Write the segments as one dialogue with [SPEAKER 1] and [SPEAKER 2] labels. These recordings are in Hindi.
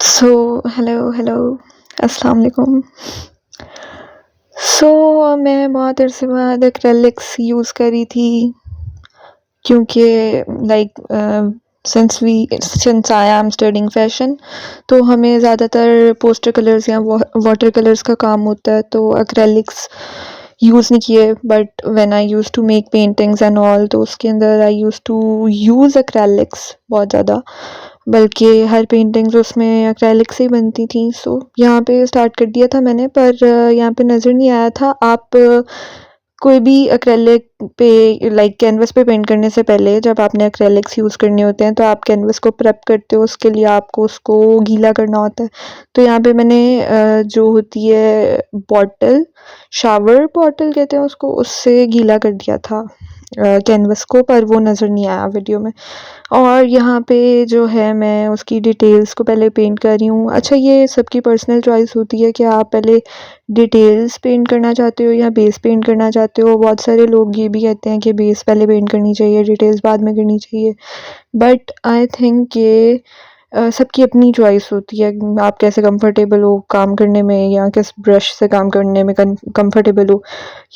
[SPEAKER 1] सो हेलो हेलो अस्सलाम वालेकुम। मैं बहुत अरसे बाद एक्रेलिक्स यूज़ करी थी क्योंकि like since I am studying fashion, तो हमें ज़्यादातर पोस्टर कलर्स या वाटर कलर्स का काम होता है, तो एक्रेलिक्स यूज़ नहीं किए। But when I used to make paintings and all, तो उसके अंदर I used to use acrylics बहुत ज़्यादा, बल्कि हर पेंटिंग्स उसमें एक्रेलिक से ही बनती थी। यहाँ पे स्टार्ट कर दिया था मैंने, पर यहाँ पे नज़र नहीं आया था। आप कोई भी एक्रेलिक पे लाइक कैनवस पे पेंट करने से पहले जब आपने एक्रेलिक्स यूज़ करने होते हैं, तो आप कैनवस को प्रेप करते हो, उसके लिए आपको उसको गीला करना होता है। तो यहाँ पे मैंने जो होती है बॉटल, शावर बॉटल कहते हैं उसको, उससे गीला कर दिया था कैनवस को, पर वो नज़र नहीं आया वीडियो में। और यहाँ पे जो है मैं उसकी डिटेल्स को पहले पेंट कर रही हूँ। अच्छा, ये सबकी पर्सनल चॉइस होती है कि आप पहले डिटेल्स पेंट करना चाहते हो या बेस पेंट करना चाहते हो। बहुत सारे लोग ये भी कहते हैं कि बेस पहले पेंट करनी चाहिए, डिटेल्स बाद में करनी चाहिए। बट आई थिंक ये सबकी अपनी चॉइस होती है, आप कैसे कंफर्टेबल हो काम करने में या किस ब्रश से काम करने में कंफर्टेबल हो।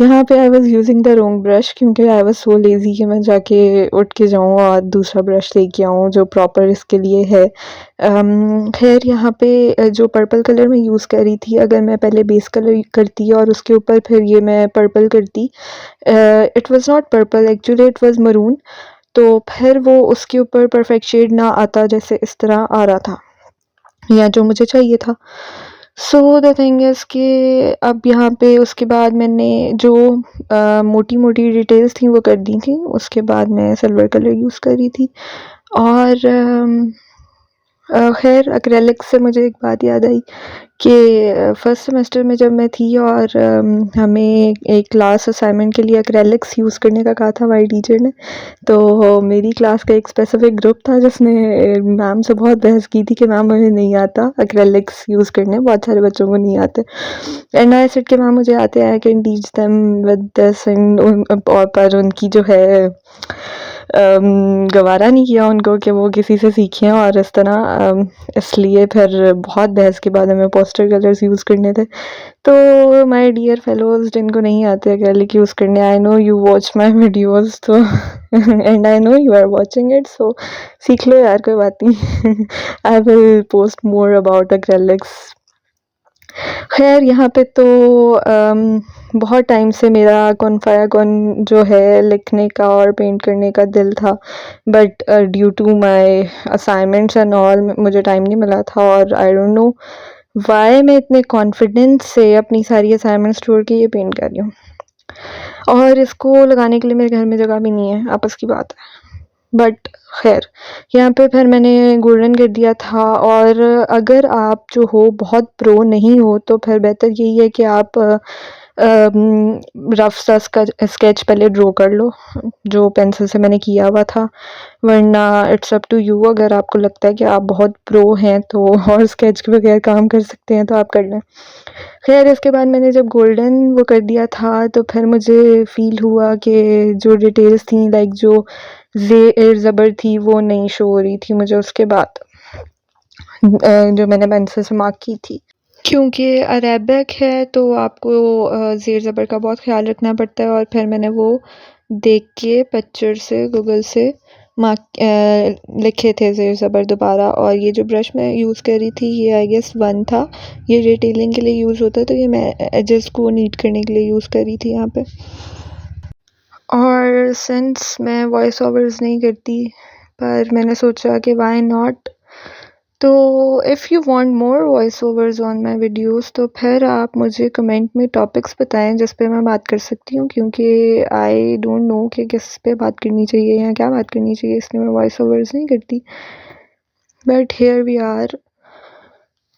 [SPEAKER 1] यहाँ पे I was using the wrong brush क्योंकि आई वाज़ सो लेज़ी कि मैं जाके उठ के जाऊँ और दूसरा ब्रश लेके आऊँ जो प्रॉपर इसके लिए है। खैर, यहाँ पे जो पर्पल कलर मैं यूज़ कर रही थी, अगर मैं पहले बेस कलर करती और उसके ऊपर फिर ये मैं पर्पल करती, it was not purple actually, it was maroon. तो फिर वो उसके ऊपर परफेक्ट शेड ना आता जैसे इस तरह आ रहा था या जो मुझे चाहिए था। सो द थिंग इज़ कि अब यहाँ पे उसके बाद मैंने जो मोटी मोटी डिटेल्स थी वो कर दी थी। उसके बाद मैं सिल्वर कलर यूज़ कर रही थी। और खैर, एक्रेलिक से मुझे एक बात याद आई कि फर्स्ट सेमेस्टर में जब मैं थी और हमें एक क्लास असाइनमेंट के लिए एक्रेलिक्स यूज़ करने का कहा था हमारी टीचर ने। तो मेरी क्लास का एक स्पेसिफिक ग्रुप था जिसने मैम से बहुत बहस की थी कि मैम हमें नहीं आता एक्रेलिक्स यूज़ करने, बहुत सारे बच्चों को नहीं आते। एंड आई सेड कि मैम मुझे आते हैं, I can teach them with this. And पर उनकी जो है गवारा नहीं किया उनको कि वो किसी से सीखें और इस तरह, इसलिए फिर बहुत बहस के बाद हमें पोस्टर कलर्स यूज़ करने थे। तो माय डियर फेलोज़ जिनको नहीं आते एक्रेलिक यूज़ करने, I know you watch my videos, तो and I know you are watching it, so सीख लो यार, कोई बात नहीं। I will post more about acrylics. खैर, यहाँ पे तो बहुत टाइम से मेरा कौन फाया कौन जो है लिखने का और पेंट करने का दिल था, but due to my assignments and all मुझे टाइम नहीं मिला था। और आई डोंट नो वाई मैं इतने कॉन्फिडेंस से अपनी सारी असाइनमेंट्स छोड़ के ये पेंट कर रही हूँ, और इसको लगाने के लिए मेरे घर में जगह भी नहीं है, आपस की बात है। बट खैर, यहाँ पे फिर मैंने गोल्डन कर दिया था। और अगर आप जो हो बहुत प्रो नहीं हो, तो फिर बेहतर यही है कि आप रफ सा स्केच पहले ड्रॉ कर लो जो पेंसिल से मैंने किया हुआ था, वरना इट्स अप टू यू। अगर आपको लगता है कि आप बहुत प्रो हैं तो और स्केच के बगैर काम कर सकते हैं तो आप कर लें। खैर, इसके बाद मैंने जब गोल्डन वो कर दिया था, तो फिर मुझे फ़ील हुआ कि जो डिटेल्स थी लाइक जो ज़ेर ज़बर थी वो नहीं शो हो रही थी मुझे उसके बाद, जो मैंने पेंसिल से मार्क की थी। क्योंकि अरेबिक है तो आपको ज़ेर ज़बर का बहुत ख़्याल रखना पड़ता है, और फिर मैंने वो देख के पिक्चर से गूगल से लिखे थे ज़ेर ज़बर दोबारा। और ये जो ब्रश मैं यूज़ कर रही थी ये आई गेस 1 था, ये डिटेलिंग के लिए यूज़ होता है, तो ये मैं एजेस को नीट करने के लिए यूज़ कर रही थी यहाँ पे। और सिंस मैं वॉइस ओवर्स नहीं करती, पर मैंने सोचा कि व्हाई नॉट। तो if you want more voice overs on my videos, तो फिर आप मुझे कमेंट में टॉपिक्स बताएं जिस पे मैं बात कर सकती हूँ, क्योंकि आई डोंट नो कि किस पे बात करनी चाहिए या क्या बात करनी चाहिए, इसलिए मैं वॉइस ओवर्स नहीं करती। But here we are.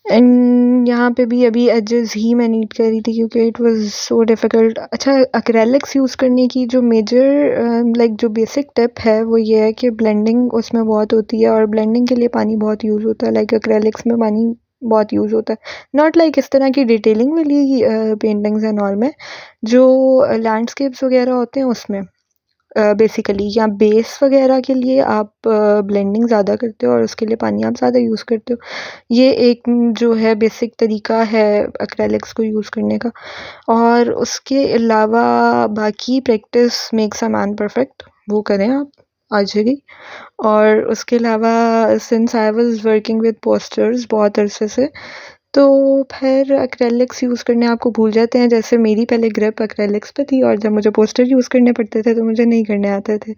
[SPEAKER 1] And यहाँ पे भी अभी एजेस ही मैं नीट कर रही थी क्योंकि इट वाज सो डिफ़िकल्ट। अच्छा, एक्रेलिक्स यूज़ करने की जो मेजर लाइक जो बेसिक टिप है वो ये है कि ब्लेंडिंग उसमें बहुत होती है, और ब्लेंडिंग के लिए पानी बहुत यूज़ होता है। लाइक एक्रेलिक्स में पानी बहुत यूज़ होता है, नॉट लाइक इस तरह की डिटेलिंग वाली पेंटिंग्स एंड ऑल में, जो लैंडस्केप्स वगैरह होते हैं उसमें बेसिकली, या बेस वगैरह के लिए आप ब्लेंडिंग ज़्यादा करते हो और उसके लिए पानी आप ज़्यादा यूज़ करते हो। ये एक जो है बेसिक तरीका है एक्रेलिक्स को यूज़ करने का। और उसके अलावा बाकी practice makes a man perfect, वो करें आप, आ जाएगी। और उसके अलावा since I was working with posters बहुत अरसे से, तो फिर एक्रेलिक्स यूज़ करने आपको भूल जाते हैं। जैसे मेरी पहले ग्रिप एक्रेलिक्स पे थी और जब मुझे पोस्टर यूज़ करने पड़ते थे तो मुझे नहीं करने आते थे।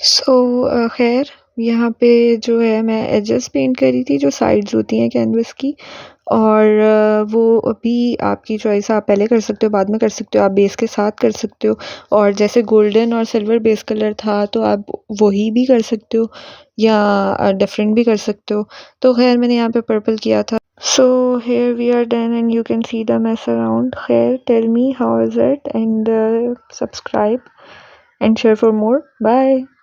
[SPEAKER 1] सो खैर, यहाँ पे जो है मैं एजेस पेंट करी थी, जो साइड्स होती हैं कैनवस की। और वो अभी आपकी चॉइस है, आप पहले कर सकते हो, बाद में कर सकते हो, आप बेस के साथ कर सकते हो। और जैसे गोल्डन और सिल्वर बेस कलर था तो आप वही भी कर सकते हो, या डिफरेंट भी कर सकते हो। तो खैर मैंने यहाँ पे पर्पल किया था। सो here we are done and you can see the mess around. Here, tell me how is it, and subscribe and share for more. Bye.